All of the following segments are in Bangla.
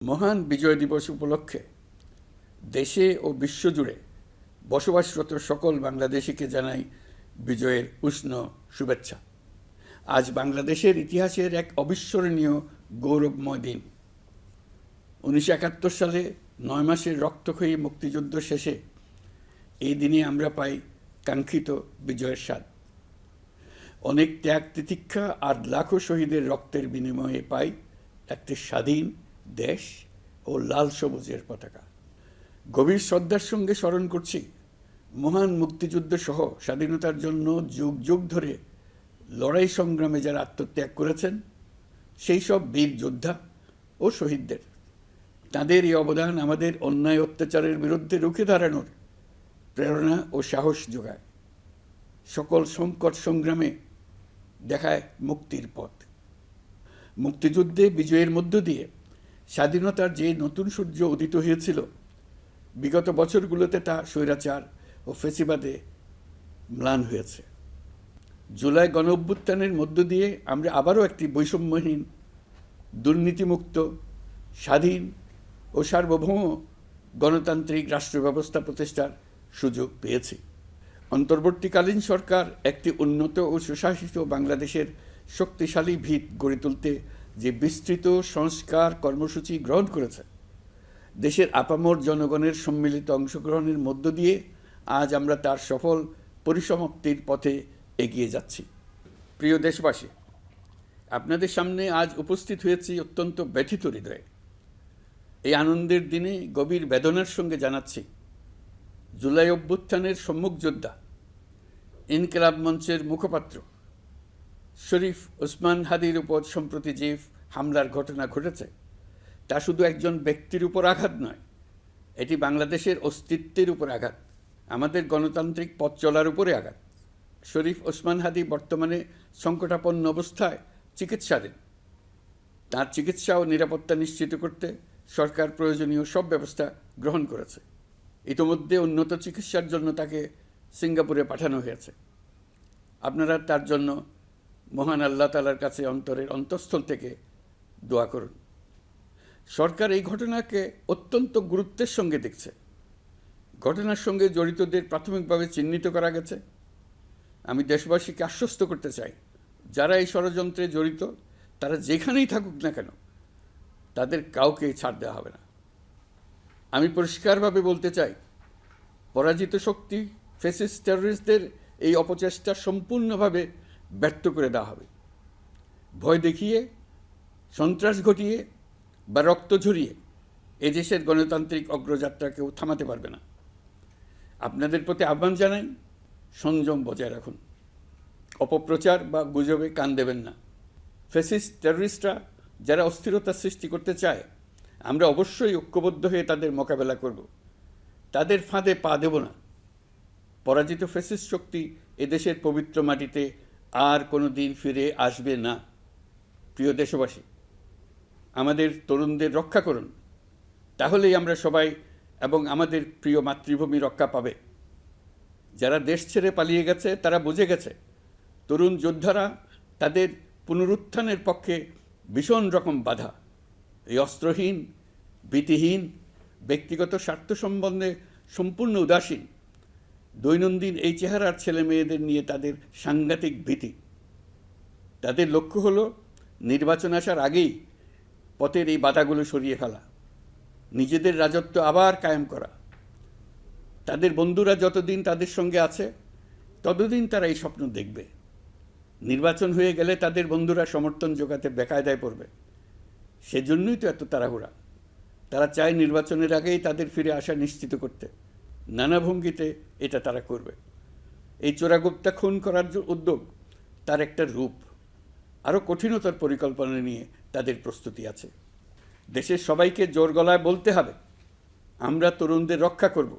মহান বিজয় দিবস উপলক্ষে দেশে ও বিশ্বজুড়ে বসবাসরত সকল বাংলাদেশিকে জানাই বিজয়ের উষ্ণ শুভেচ্ছা। আজ বাংলাদেশের ইতিহাসের এক অবিস্মরণীয় গৌরবময় দিন। 1971 সালে 9 মাসের রক্তক্ষয়ী মুক্তিযুদ্ধ শেষে এই দিনে আমরা পাই কাঙ্ক্ষিত বিজয়ের স্বাদ। অনেক ত্যাগ তিতিক্ষা আর লাখো শহীদের রক্তের বিনিময়ে পাই একটি স্বাধীন দেশ ও লাল সবুজের পতাকা। গভীর শ্রদ্ধার সঙ্গে স্মরণ করছি মহান মুক্তিযুদ্ধ সহ স্বাধীনতার জন্য যুগ যুগ ধরে লড়াই সংগ্রামে যারা আত্মত্যাগ করেছেন সেই সব বীর যোদ্ধা ও শহীদদের। তাদের এই অবদান আমাদের অন্যায় অত্যাচারের বিরুদ্ধে রুখে দাঁড়ানোর প্রেরণা ও সাহস যোগায়। সকল সংকট সংগ্রামে দেখায় মুক্তির পথ। মুক্তিযুদ্ধে বিজয়ের মধ্য দিয়ে স্বাধীনতার যে নতুন সূর্য উদিত হয়েছিল, বিগত বছরগুলোতে তা স্বৈরাচার ও ফ্যাসিবাদে ম্লান হয়েছে। জুলাই গণ অভ্যুত্থানের মধ্য দিয়ে আমরা আবারও একটি বৈষম্যহীন, দুর্নীতিমুক্ত, স্বাধীন ও সার্বভৌম গণতান্ত্রিক রাষ্ট্র ব্যবস্থা প্রতিষ্ঠার সুযোগ পেয়েছি। অন্তর্বর্তীকালীন সরকার একটি উন্নত ও সুশাসিত বাংলাদেশের শক্তিশালী ভিত গড়ে তুলতে যে বিস্তৃত সংস্কার কর্মসূচি গ্রহণ করেছে, দেশের আপামর জনগণের সম্মিলিত অংশগ্রহণের মধ্য দিয়ে আজ আমরা তার সফল পরিসমাপ্তির পথে এগিয়ে যাচ্ছি। প্রিয় দেশবাসী, আপনাদের সামনে আজ উপস্থিত হয়েছি অত্যন্ত ব্যথিত হৃদয়ে। এই আনন্দের দিনে গভীর বেদনার সঙ্গে জানাচ্ছি জুলাই অভ্যুত্থানের সম্মুখ যোদ্ধা, ইনকিলাব মঞ্চের মুখপাত্র শরীফ ওসমান হাদির উপর সম্প্রতি যে হামলার ঘটনা ঘটেছে তা শুধু একজন ব্যক্তির উপর আঘাত নয়, এটি বাংলাদেশের অস্তিত্বের উপর আঘাত, আমাদের গণতান্ত্রিক পথ চলার উপরে আঘাত। শরীফ ওসমান হাদি বর্তমানে সংকটাপন্ন অবস্থায় চিকিৎসাধীন। তার চিকিৎসা ও নিরাপত্তা নিশ্চিত করতে সরকার প্রয়োজনীয় সব ব্যবস্থা গ্রহণ করেছে। ইতোমধ্যে উন্নত চিকিৎসার জন্য তাকে সিঙ্গাপুরে পাঠানো হয়েছে। আপনারা তার জন্য মহান আল্লাহ তাআলার কাছে অন্তরের অন্তঃস্থল থেকে দোয়া করুন। সরকার এই ঘটনাকে অত্যন্ত গুরুত্বের সঙ্গে দেখছে। ঘটনার সঙ্গে জড়িতদের প্রাথমিকভাবে চিহ্নিত করা গেছে। আমি দেশবাসীকে আশ্বস্ত করতে চাই, যারা এই ষড়যন্ত্রে জড়িত তারা যেখানেই থাকুক না কেন, তাদের কাউকে ছাড় দেওয়া হবে না। আমি পরিষ্কারভাবে বলতে চাই, পরাজিত শক্তি ফ্যাসিস্ট টেররিস্টদের এই অপচেষ্টা সম্পূর্ণভাবে ব্যর্থ করে দেওয়া হবে। ভয় দেখিয়ে, সন্ত্রাস ঘটিয়ে বা রক্ত ঝরিয়ে এদেশের গণতান্ত্রিক অগ্রযাত্রা কেউ থামাতে পারবে না। আপনাদের প্রতি আহ্বান জানাই, সংযম বজায় রাখুন, অপপ্রচার বা গুজবে কান দেবেন না। ফ্যাসিস্ট টেররিস্টরা যারা অস্থিরতা সৃষ্টি করতে চায়, আমরা অবশ্যই ঐক্যবদ্ধ হয়ে তাদের মোকাবেলা করব। তাদের ফাঁদে পা দেব না। পরাজিত ফ্যাসিস্ট শক্তি এদেশের পবিত্র মাটিতে আর কোনো দিন ফিরে আসবে না। প্রিয় দেশবাসী, আমাদের তরুণদের রক্ষা করুন, তাহলেই আমরা সবাই এবং আমাদের প্রিয় মাতৃভূমি রক্ষা পাবে। যারা দেশ ছেড়ে পালিয়ে গেছে তারা বুঝে গেছে তরুণ যোদ্ধারা তাদের পুনরুত্থানের পক্ষে ভীষণ রকম বাধা। এই অস্ত্রহীন, ভীতিহীন, ব্যক্তিগত স্বার্থ সম্বন্ধে সম্পূর্ণ উদাসীন দৈনন্দিন এই চেহারার ছেলে মেয়েদের নিয়ে তাদের সাংঘাতিক ভীতি। তাদের লক্ষ্য হলো নির্বাচন আসার আগেই পথের এই বাধাগুলো সরিয়ে ফেলা, নিজেদের রাজত্ব আবার কায়েম করা। তাদের বন্ধুরা যতদিন তাদের সঙ্গে আছে ততদিন তারা এই স্বপ্ন দেখবে। নির্বাচন হয়ে গেলে তাদের বন্ধুরা সমর্থন জোগাতে বেকায়দায় পড়বে। সেজন্যই তো এত তাড়াহুড়া। তারা চায় নির্বাচনের আগেই তাদের ফিরে আসা নিশ্চিত করতে। নানা ভঙ্গিতে এটা তারা করবে। এই চোরাগুপ্তা খুন করার যে উদ্যোগ, তার একটা রূপ। আরও কঠিনতর পরিকল্পনা নিয়ে তাদের প্রস্তুতি আছে। দেশের সবাইকে জোর গলায় বলতে হবে, আমরা তরুণদের রক্ষা করব।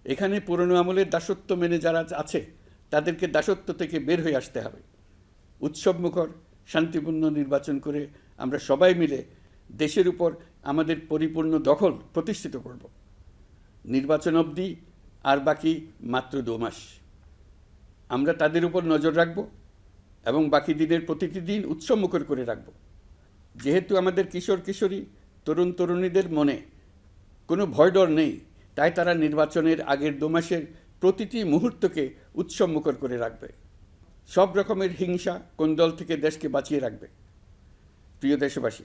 এখানে পুরনো আমলের দাসত্ব মেনে যারা আছে তাদেরকে দাসত্ব থেকে বের হয়ে আসতে হবে। উৎসবমুখর শান্তিপূর্ণ নির্বাচন করে আমরা সবাই মিলে দেশের উপর আমাদের পরিপূর্ণ দখল প্রতিষ্ঠিত করব। নির্বাচন অবধি আর বাকি মাত্র 2 মাস। আমরা তাদের উপর নজর রাখব এবং বাকি দিনের প্রতিটি দিন উৎসবমুখর করে রাখব। যেহেতু আমাদের কিশোর কিশোরী তরুণ তরুণীদের মনে কোনো ভয় ডর নেই, তাই তারা নির্বাচনের আগের 2 মাসের প্রতিটি মুহূর্তকে উৎসবমুখর করে রাখবে। সব রকমের হিংসা কোন্দল থেকে দেশকে বাঁচিয়ে রাখবে। প্রিয় দেশবাসী,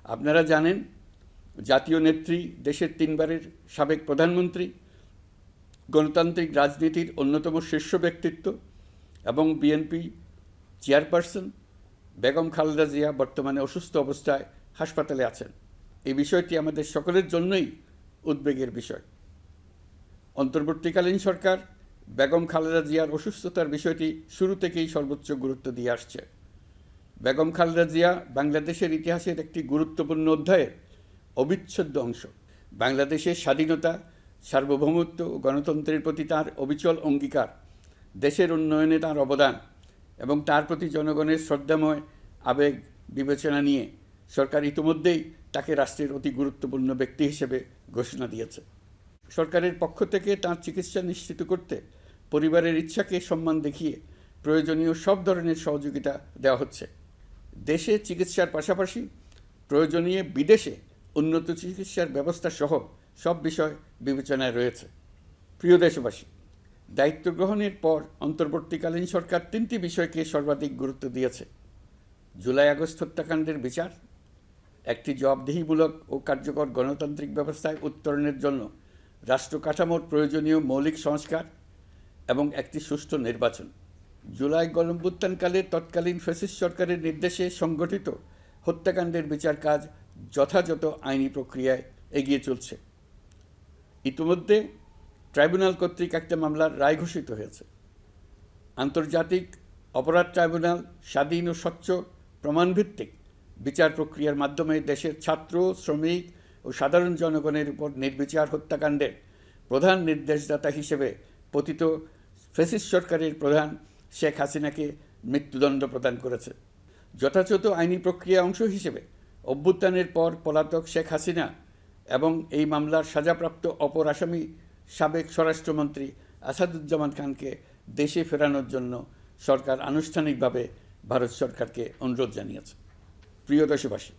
আপনারা জানেন জাতীয় নেত্রী, দেশের 3 বারের সাবেক প্রধানমন্ত্রী, গণতান্ত্রিক রাজনীতির অন্যতম শীর্ষ ব্যক্তিত্ব এবং বিএনপি চেয়ারপারসন বেগম খালেদা জিয়া বর্তমানে অসুস্থ অবস্থায় হাসপাতালে আছেন। এই বিষয়টি আমাদের সকলের জন্যই উদ্বেগের বিষয়। অন্তর্বর্তীকালীন সরকার বেগম খালেদা জিয়ার অসুস্থতার বিষয়টি শুরু থেকেই সর্বোচ্চ গুরুত্ব দিয়ে আসছে। বেগম খালেদা জিয়া বাংলাদেশের ইতিহাসের একটি গুরুত্বপূর্ণ অধ্যায়ের অবিচ্ছেদ্য অংশ। বাংলাদেশের স্বাধীনতা, সার্বভৌমত্ব ও গণতন্ত্রের প্রতি তার অবিচল অঙ্গীকার, দেশের উন্নয়নে তার অবদান এবং তার প্রতি জনগণের শ্রদ্ধাময় আবেগ বিবেচনা নিয়ে সরকার ইতিমধ্যেই তাকে রাষ্ট্রের অতি গুরুত্বপূর্ণ ব্যক্তি হিসেবে ঘোষণা দিয়েছে। সরকারের পক্ষ থেকে তার চিকিৎসা নিশ্চিত করতে পরিবারের ইচ্ছাকে সম্মান দেখিয়ে প্রয়োজনীয় সব ধরনের সহযোগিতা দেওয়া হচ্ছে। দেশে চিকিৎসার পাশাপাশি প্রয়োজনীয় বিদেশে উন্নত চিকিৎসার ব্যবস্থা সহ সব বিষয় বিবেচনায় রয়েছে। প্রিয় দেশবাসী, দায়িত্ব গ্রহণের পর অন্তর্বর্তীকালীন সরকার 3টি বিষয়কে সর্বাধিক গুরুত্ব দিয়েছে: জুলাই আগস্ট হত্যাকাণ্ডের বিচার, একটি জবাবদিহিমূলক ও কার্যকর গণতান্ত্রিক ব্যবস্থায় উত্তরণের জন্য রাষ্ট্র কাঠামোর প্রয়োজনীয় মৌলিক সংস্কার এবং একটি সুষ্ঠু নির্বাচন। জুলাই গণঅভ্যুত্থানকালে তৎকালীন ফ্যাসিস্ট সরকারের নির্দেশে সংগঠিত হত্যাকাণ্ডের বিচার কাজ যথাযথ আইনি প্রক্রিয়ায় এগিয়ে চলছে। ইতিমধ্যে ট্রাইব্যুনাল কর্তৃক একটা মামলার রায় ঘোষিত হয়েছে। আন্তর্জাতিক অপরাধ ট্রাইব্যুনাল স্বাধীন ও স্বচ্ছ প্রমাণভিত্তিক বিচার প্রক্রিয়ার মাধ্যমে দেশের ছাত্র, শ্রমিক ও সাধারণ জনগণের উপর নির্বিচার হত্যাকাণ্ডের প্রধান নির্দেশদাতা হিসেবে পতিত ফ্যাসিস্ট সরকারের প্রধান শেখ হাসিনাকে মৃত্যুদণ্ড প্রদান করেছে। যথাযথ আইনি প্রক্রিয়া অংশ হিসেবে অভ্যুত্থানের পর পলাতক শেখ হাসিনা এবং এই মামলার সাজাপ্রাপ্ত অপর আসামি সাবেক স্বরাষ্ট্রমন্ত্রী আসাদুজ্জামান খানকে দেশে ফেরানোর জন্য সরকার আনুষ্ঠানিকভাবে ভারত সরকারকে অনুরোধ জানিয়েছে। প্রিয় দেশবাসী,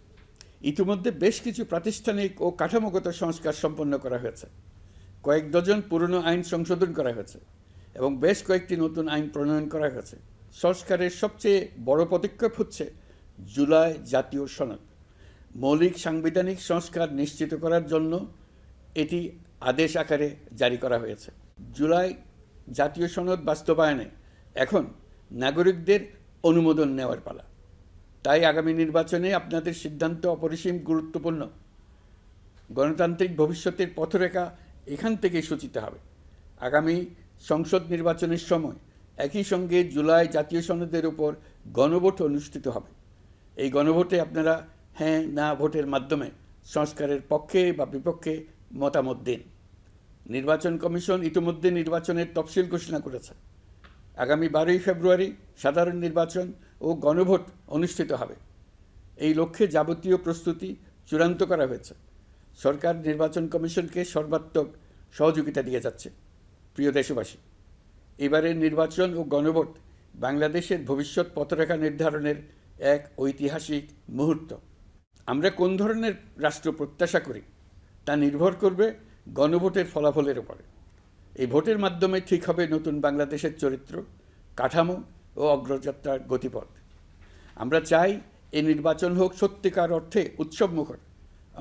ইতিমধ্যে বেশ কিছু প্রাতিষ্ঠানিক ও কাঠামোগত সংস্কার সম্পন্ন করা হয়েছে। কয়েক ডজন পুরনো আইন সংশোধন করা হয়েছে এবং বেশ কয়েকটি নতুন আইন প্রণয়ন করা হয়েছে। সংস্কারের সবচেয়ে বড় পদক্ষেপ হচ্ছে জুলাই জাতীয় সনদ। মৌলিক সাংবিধানিক সংস্কার নিশ্চিত করার জন্য এটি আদেশ আকারে জারি করা হয়েছে। জুলাই জাতীয় সনদ বাস্তবায়নে এখন নাগরিকদের অনুমোদন নেওয়ার পালা। তাই আগামী নির্বাচনে আপনাদের সিদ্ধান্ত অপরিসীম গুরুত্বপূর্ণ। গণতান্ত্রিক ভবিষ্যতের পথরেখা এখান থেকেই সূচিত হবে। আগামী সংসদ নির্বাচনের সময় একই সঙ্গে জুলাই জাতীয় সনদের উপর গণভোট অনুষ্ঠিত হবে। এই গণভোটে আপনারা হ্যাঁ না ভোটের মাধ্যমে সংস্কারের পক্ষে বা বিপক্ষে মতামত দিন। নির্বাচন কমিশন ইতিমধ্যে নির্বাচনের তফসিল ঘোষণা করেছে। আগামী 12ই ফেব্রুয়ারি সাধারণ নির্বাচন ও গণভোট অনুষ্ঠিত হবে। এই লক্ষ্যে যাবতীয় প্রস্তুতি চূড়ান্ত করা হয়েছে। সরকার নির্বাচন কমিশনকে সর্বাত্মক সহযোগিতা দিয়ে যাচ্ছে। প্রিয় দেশবাসী, এবারের নির্বাচন ও গণভোট বাংলাদেশের ভবিষ্যৎ পথরেখা নির্ধারণের এক ঐতিহাসিক মুহূর্ত। আমরা কোন ধরনের রাষ্ট্র প্রত্যাশা করি তা নির্ভর করবে গণভোটের ফলাফলের উপরে। এই ভোটের মাধ্যমে ঠিক হবে নতুন বাংলাদেশের চরিত্র, কাঠামো ও অগ্রযাত্রার গতিপথ। আমরা চাই এই নির্বাচন হোক সত্যিকার অর্থে উৎসবমুখর,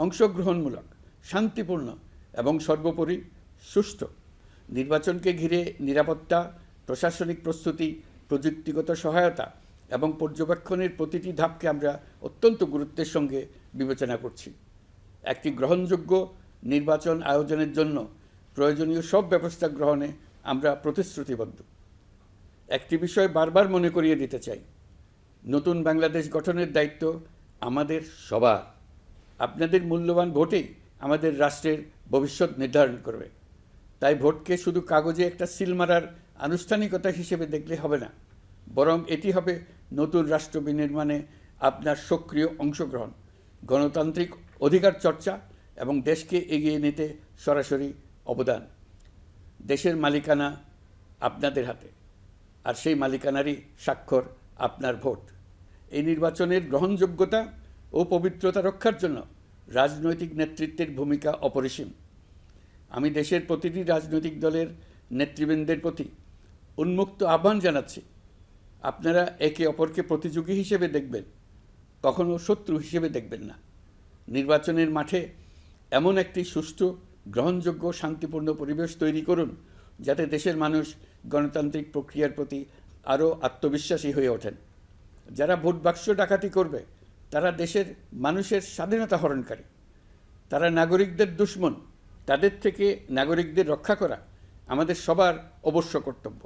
অংশগ্রহণমূলক, শান্তিপূর্ণ এবং সর্বোপরি সুষ্ঠু। নির্বাচনকে ঘিরে নিরাপত্তা, প্রশাসনিক প্রস্তুতি, প্রযুক্তিগত সহায়তা এবং পর্যবেক্ষণের প্রতিটি ধাপকে আমরা অত্যন্ত গুরুত্বের সঙ্গে বিবেচনা করছি। একটি গ্রহণযোগ্য নির্বাচন আয়োজনের জন্য প্রয়োজনীয় সব ব্যবস্থা গ্রহণে আমরা প্রতিশ্রুতিবদ্ধ। একটি বিষয় বারবার মনে করিয়ে দিতে চাই, নতুন বাংলাদেশ গঠনের দায়িত্ব আমাদের সবার। আপনাদের মূল্যবান ভোটেই আমাদের রাষ্ট্রের ভবিষ্যৎ নির্ধারণ করবে। তাই ভোটকে শুধু কাগজে একটা সিল মারার আনুষ্ঠানিকতা হিসেবে দেখলে হবে না, বরং এটি হবে নতুন রাষ্ট্র বিনির্মাণে আপনার সক্রিয় অংশগ্রহণ, গণতান্ত্রিক অধিকার চর্চা এবং দেশকে এগিয়ে নিতে সরাসরি অবদান। দেশের মালিকানা আপনাদের হাতে, আর সেই মালিকানারই স্বাক্ষর আপনার ভোট। এই নির্বাচনের গ্রহণযোগ্যতা ও পবিত্রতা রক্ষার জন্য রাজনৈতিক নেতৃত্বের ভূমিকা অপরিসীম। আমি দেশের প্রতিটি রাজনৈতিক দলের নেতৃবৃন্দের প্রতি উন্মুক্ত আহ্বান জানাচ্ছি, আপনারা একে অপরকে প্রতিযোগী হিসেবে দেখবেন, কখনো শত্রু হিসেবে দেখবেন না। নির্বাচনের মাঠে এমন একটি সুষ্ঠু, গ্রহণযোগ্য, শান্তিপূর্ণ পরিবেশ তৈরি করুন যাতে দেশের মানুষ গণতান্ত্রিক প্রক্রিয়ার প্রতি আরও আত্মবিশ্বাসী হয়ে ওঠেন। যারা ভোট বাক্স ডাকাতি করবে তারা দেশের মানুষের স্বাধীনতা হরণকারী, তারা নাগরিকদের দুশমন। তাদের থেকে নাগরিকদের রক্ষা করা আমাদের সবার অবশ্য কর্তব্য।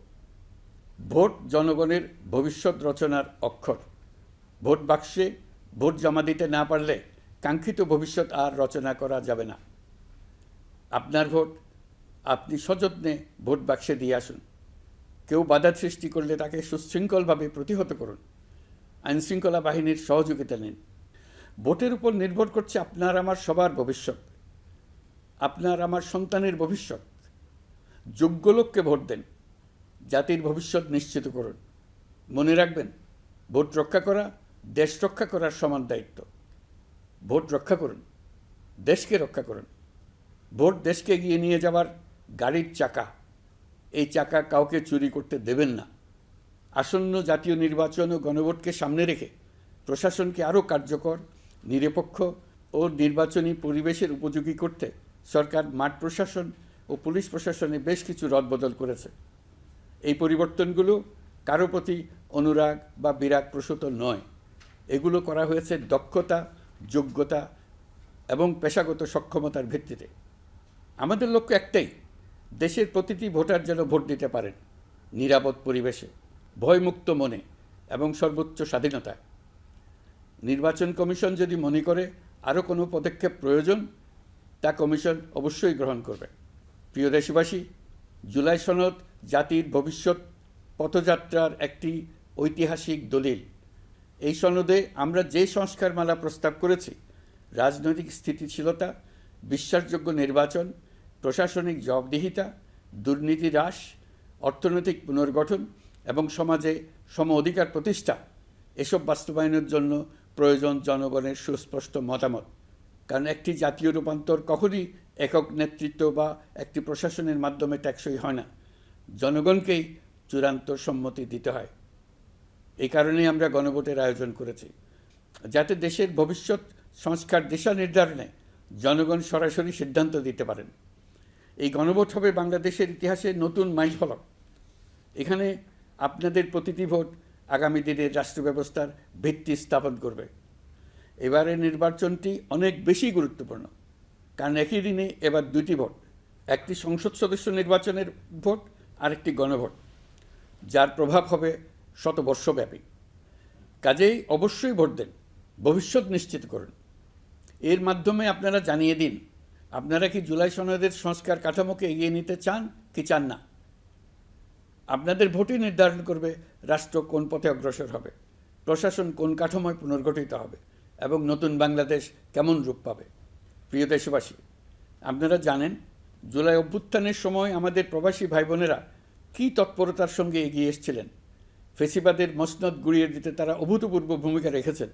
ভোট জনগণের ভবিষ্যৎ রচনার অক্ষর। ভোট বাক্সে ভোট জমা দিতে না পারলে কাঙ্ক্ষিত ভবিষ্যৎ আর রচনা করা যাবে না। আপনার ভোট আপনি সযত্নে ভোট বাক্সে দিয়ে আসুন। কেউ বাধা সৃষ্টি করলে তাকে সুশৃঙ্খলভাবে প্রতিহত করুন। আইনশৃঙ্খলা বাহিনীর সহযোগিতা নিন। ভোটের উপর নির্ভর করছে আপনার আমার সবার ভবিষ্যৎ, আপনার আমার সন্তানের ভবিষ্যৎ। যোগ্য লোককে ভোট দেন, জাতির ভবিষ্যৎ নিশ্চিত করুন। মনে রাখবেন, ভোট রক্ষা করা দেশ রক্ষা করার সমান দায়িত্ব। ভোট রক্ষা করুন, দেশকে রক্ষা করুন। ভোট দেশকে এগিয়ে নিয়ে যাওয়ার গাড়ির চাকা। এই চাকা কাউকে চুরি করতে দেবেন না। আসন্ন জাতীয় নির্বাচন ও গণভোটকে সামনে রেখে প্রশাসনকে আরও কার্যকর, নিরপেক্ষ ও নির্বাচনী পরিবেশের উপযোগী করতে সরকার মাঠ প্রশাসন ও পুলিশ প্রশাসনে বেশ কিছু রদবদল করেছে। এই পরিবর্তনগুলো কারো প্রতি অনুরাগ বা বিরাগ প্রসূত নয়। এগুলো করা হয়েছে দক্ষতা, যোগ্যতা এবং পেশাগত সক্ষমতার ভিত্তিতে। আমাদের লক্ষ্য একটাই, দেশের প্রতিটি ভোটার যেন ভোট দিতে পারেন নিরাপদ পরিবেশে, ভয়মুক্ত মনে এবং সর্বোচ্চ স্বাধীনতায়। নির্বাচন কমিশন যদি মনে করে আরও কোনো পদক্ষেপ প্রয়োজন, তা কমিশন অবশ্যই গ্রহণ করবে। প্রিয় দেশবাসী, জুলাই সনদ জাতির ভবিষ্যৎ পথযাত্রার একটি ঐতিহাসিক দলিল। এই সনদে আমরা যে সংস্কারমালা প্রস্তাব করেছি, রাজনৈতিক স্থিতিশীলতা, বিশ্বাসযোগ্য নির্বাচন, প্রশাসনিক জবাবদিহিতা, দুর্নীতি হ্রাস, অর্থনৈতিক পুনর্গঠন এবং সমাজে সম অধিকার প্রতিষ্ঠা, এসব বাস্তবায়নের জন্য প্রয়োজন জনগণের সুস্পষ্ট মতামত। কারণ একটি জাতীয় রূপান্তর কখনই একক নেতৃত্ব বা একটি প্রশাসনের মাধ্যমে টেকসই হয় না। জনগণকেই চূড়ান্ত সম্মতি দিতে হয়। এই কারণেই আমরা গণভোটের আয়োজন করেছি, যাতে দেশের ভবিষ্যৎ সংস্কার দিশা নির্ধারণে জনগণ সরাসরি সিদ্ধান্ত দিতে পারেন। এই গণভোট হবে বাংলাদেশের ইতিহাসে নতুন মাইলফলক। এখানে আপনাদের প্রতিটি ভোট আগামী দিনের রাষ্ট্র ব্যবস্থার ভিত্তি স্থাপন করবে। এবারের নির্বাচনটি অনেক বেশি গুরুত্বপূর্ণ, কারণ একই দিনে এবার দুটি ভোট, একটি সংসদ সদস্য নির্বাচনের ভোট আর একটি গণভোট, যার প্রভাব হবে শতবর্ষব্যাপী। কাজেই অবশ্যই ভোট দেন, ভবিষ্যৎ নিশ্চিত করুন। এর মাধ্যমে আপনারা জানিয়ে দিন, আপনারা কি জুলাই সনদের সংস্কার কাঠামোকে এগিয়ে নিতে চান কি চান না। আপনাদের ভোটই নির্ধারণ করবে রাষ্ট্র কোন পথে অগ্রসর হবে, প্রশাসন কোন কাঠামোয় পুনর্গঠিত হবে এবং নতুন বাংলাদেশ কেমন রূপ পাবে। প্রিয় দেশবাসী, আপনারা জানেন জুলাই অভ্যুত্থানের সময় আমাদের প্রবাসী ভাই বোনেরা কী তৎপরতার সঙ্গে এগিয়ে এসেছিলেন। ফেসিবাদের মসনদ গুড়িয়ে দিতে তারা অভূতপূর্ব ভূমিকা রেখেছেন।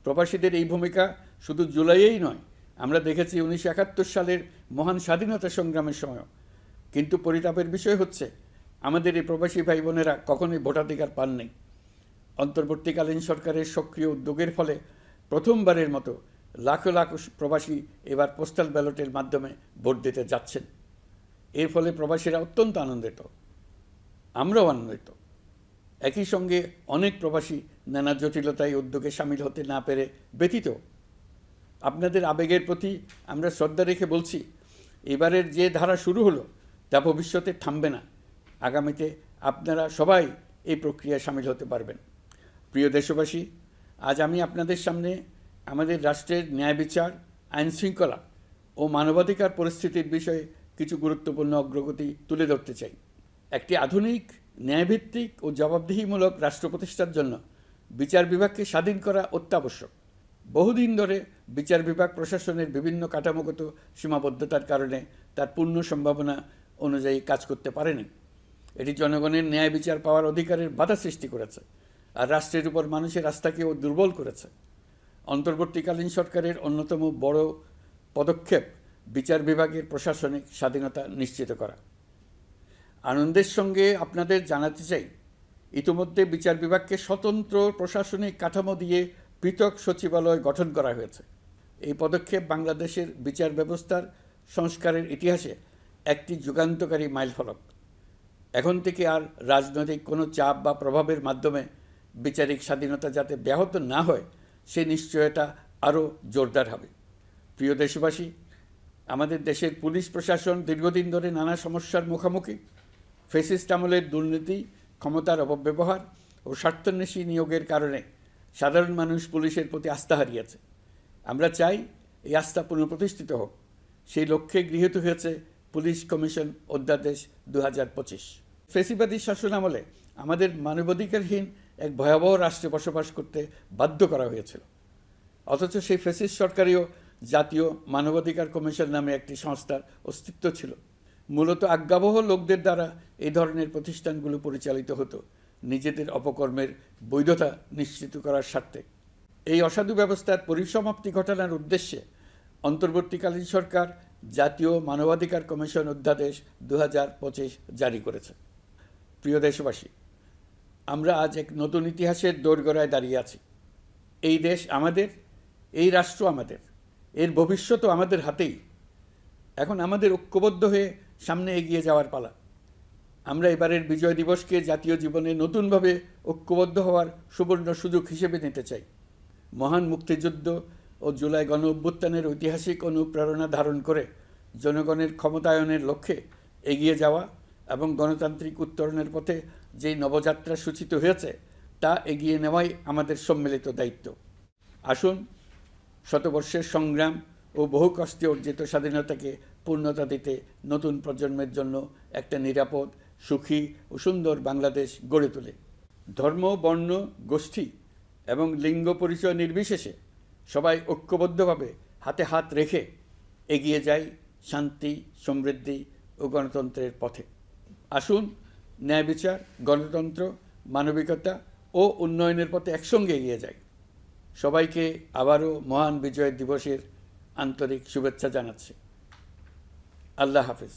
প্রবাসীদের এই ভূমিকা শুধু জুলাইয়েই নয়, আমরা দেখেছি 1971 সালের মহান স্বাধীনতা সংগ্রামের সময়ও। কিন্তু পরিতাপের বিষয় হচ্ছে, আমাদের এই প্রবাসী ভাই বোনেরা কখনোই ভোটাধিকার পাননি। অন্তর্বর্তীকালীন সরকারের সক্রিয় উদ্যোগের ফলে প্রথমবারের মতো লাখো লাখো প্রবাসী এবার পোস্টাল ব্যালটের মাধ্যমে ভোট দিতে যাচ্ছেন। এর ফলে প্রবাসীরা অত্যন্ত আনন্দিত, আমরাও আনন্দিত। একই সঙ্গে অনেক প্রবাসী নানা জটিলতায় উদ্যোগে সামিল হতে না পেরে ব্যথিত। আপনাদের আবেগের প্রতি আমরা শ্রদ্ধা রেখে বলছি, এবারের যে ধারা শুরু হলো তা ভবিষ্যতে থামবে না। আগামীতে আপনারা সবাই এই প্রক্রিয়ায় সামিল হতে পারবেন। প্রিয় দেশবাসী, আজ আমি আপনাদের সামনে আমাদের রাষ্ট্রের ন্যায় বিচার, আইনশৃঙ্খলা ও মানবাধিকার পরিস্থিতির বিষয়ে কিছু গুরুত্বপূর্ণ অগ্রগতি তুলে ধরতে চাই। একটি আধুনিক, ন্যায়ভিত্তিক ও জবাবদিহিমূলক রাষ্ট্র প্রতিষ্ঠার জন্য বিচার বিভাগকে স্বাধীন করা অত্যাবশ্যক। বহুদিন ধরে বিচার বিভাগ প্রশাসনের বিভিন্ন কাঠামোগত সীমাবদ্ধতার কারণে তার পূর্ণ সম্ভাবনা অনুযায়ী কাজ করতে পারেনি। এটি জনগণের ন্যায় বিচার পাওয়ার অধিকারের বাধা সৃষ্টি করেছে আর রাষ্ট্রের উপর মানুষের আস্থাকেও দুর্বল করেছে। অন্তর্বর্তীকালীন সরকারের অন্যতম বড় পদক্ষেপ বিচার বিভাগের প্রশাসনিক স্বাধীনতা নিশ্চিত করা। আনন্দের সঙ্গে আপনাদের জানাতে চাই, ইতিমধ্যে বিচার বিভাগকে স্বতন্ত্র প্রশাসনিক কাঠামো দিয়ে পৃথক সচিবালয় গঠন করা হয়েছে। এই পদক্ষেপ বাংলাদেশের বিচার ব্যবস্থার সংস্কারের ইতিহাসে একটি যুগান্তকারী মাইলফলক। এখন থেকে আর রাজনৈতিক কোনো চাপ বা প্রভাবের মাধ্যমে বিচারিক স্বাধীনতা যাতে ব্যাহত না হয়, সে নিশ্চয়তা আরও জোরদার হবে। প্রিয় দেশবাসী, আমাদের দেশের পুলিশ প্রশাসন দীর্ঘদিন ধরে নানা সমস্যার মুখোমুখি। ফ্যাসিস্ট আমলের দুর্নীতি, ক্ষমতার অপব্যবহার ও স্বার্থান্বেষী নিয়োগের কারণে সাধারণ মানুষ পুলিশের প্রতি আস্থা হারিয়েছে। আমরা চাই এই আস্থা পুনঃপ্রতিষ্ঠিত হোক। সেই লক্ষ্যে গৃহীত হয়েছে পুলিশ কমিশন অধ্যাদেশ 2025। ফ্যাসিবাদী শাসনামলে আমাদের মানবাধিকারহীন এক ভয়াবহ রাষ্ট্রে বসবাস করতে বাধ্য করা হয়েছিল। অথচ সেই ফ্যাসিস্ট সরকারেও জাতীয় মানবাধিকার কমিশন নামে একটি সংস্থার অস্তিত্ব ছিল। মূলত আজ্ঞাবহ লোকদের দ্বারা এই ধরনের প্রতিষ্ঠানগুলো পরিচালিত হতো নিজেদের অপকর্মের বৈধতা নিশ্চিত করার স্বার্থে। এই অসাধু ব্যবস্থার পরিসমাপ্তি ঘটানোর উদ্দেশ্যে অন্তর্বর্তীকালীন সরকার জাতীয় মানবাধিকার কমিশন অধ্যাদেশ 2025 জারি করেছে। প্রিয় দেশবাসী, আমরা আজ এক নতুন ইতিহাসের দোরগোড়ায় দাঁড়িয়ে আছি। এই দেশ আমাদের, এই রাষ্ট্র আমাদের, এর ভবিষ্যৎও আমাদের হাতেই। এখন আমাদের ঐক্যবদ্ধ হয়ে সামনে এগিয়ে যাওয়ার পালা। আমরা এবারের বিজয় দিবসকে জাতীয় জীবনে নতুনভাবে ঐক্যবদ্ধ হওয়ার সুবর্ণ সুযোগ হিসেবে নিতে চাই। মহান মুক্তিযুদ্ধ ও জুলাই গণ অভ্যুত্থানের ঐতিহাসিক অনুপ্রেরণা ধারণ করে জনগণের ক্ষমতায়নের লক্ষ্যে এগিয়ে যাওয়া এবং গণতান্ত্রিক উত্তরণের পথে যেই নবযাত্রা সূচিত হয়েছে তা এগিয়ে নেওয়াই আমাদের সম্মিলিত দায়িত্ব। আসুন শতবর্ষের সংগ্রাম ও বহু কষ্টে অর্জিত স্বাধীনতাকে পূর্ণতা দিতে নতুন প্রজন্মের জন্য একটা নিরাপদ, সুখী ও সুন্দর বাংলাদেশ গড়ে তোলে। ধর্ম, বর্ণ, গোষ্ঠী এবং লিঙ্গ পরিচয় নির্বিশেষে সবাই ঐক্যবদ্ধভাবে হাতে হাত রেখে এগিয়ে যায় শান্তি, সমৃদ্ধি ও গণতন্ত্রের পথে। আসুন ন্যায় বিচার, গণতন্ত্র, মানবিকতা ও উন্নয়নের পথে একসঙ্গে এগিয়ে যাই। সবাইকে আবারও মহান বিজয় দিবসের আন্তরিক শুভেচ্ছা জানাচ্ছি। আল্লাহ হাফেজ।